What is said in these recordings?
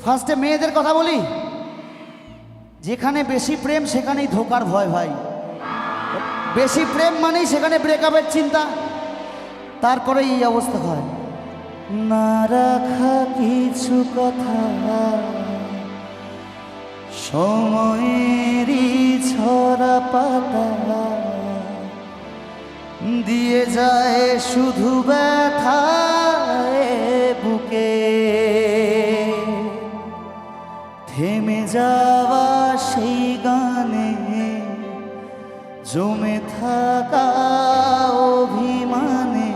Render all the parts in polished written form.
ফার্স্টে মেয়েদের কথা বলি। যেখানে বেশি প্রেম সেখানেই ধোকার ভয় ভাই। বেশি প্রেম মানেই সেখানে ব্রেকআপের চিন্তা, তারপরে এই অবস্থা হয়। না রাখা কিছু কথা সময়েরই ছড়া পাতা দিয়ে যায় শুধু ব্যথায় বুকে। থেমে যাওয়া সেই গানে জমে থাকা অভিমানে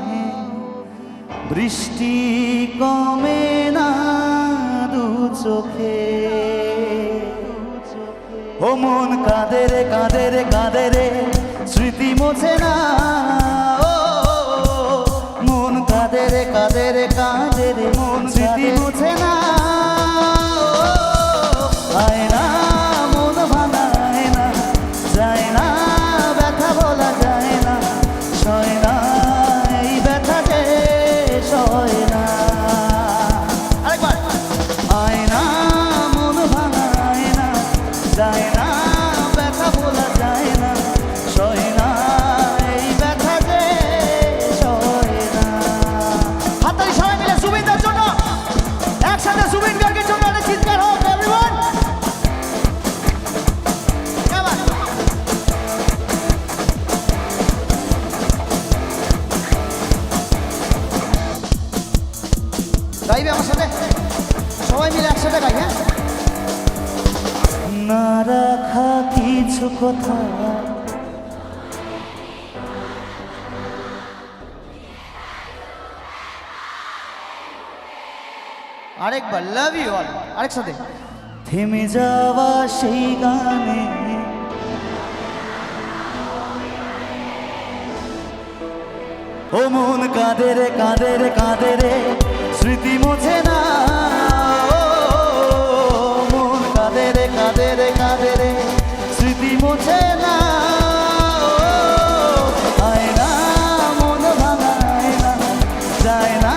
বৃষ্টি কমে না দু চোখে। ও মন কাঁদে রে কাঁদে রে কাঁদে রে স্মৃতি মোছে না। ও মন কাঁদে রে কাঁদে রে কাঁদে রে মন স্মৃতি মোছে না। আয় না মন ভাঙায় না, যায় না ব্যথা বলা যায় না, সয় না এই ব্যথা যে সয় না। আরেকবার। আয় না মন ভাঙায় না, যায় না ব্যথা বলা যায় না, সয় না এই ব্যথা যে সয় না। হাততালি সবাই মিলে সুবিনদার জন্য, একসাথে সুবিন গার্গের জন্য একটা চিৎকার হোক এভরিওয়ান। গাইবে আমার সাথে, সবাই মিলে একসাথে গাই। হ্যাঁ, না রাখা কিছু কথা আরেকবার লাভ ইউ অল আরেকসাথে। থেমে যাওয়া সেই গানে ও মন কাঁদে রে কাঁদে রে কাঁদে রে স্মৃতি মোছে না। ও মন কাঁদে রে কাঁদে রে কাঁদে রে স্মৃতি মোছে না। আয় না মন ভাঙায় না, যায় না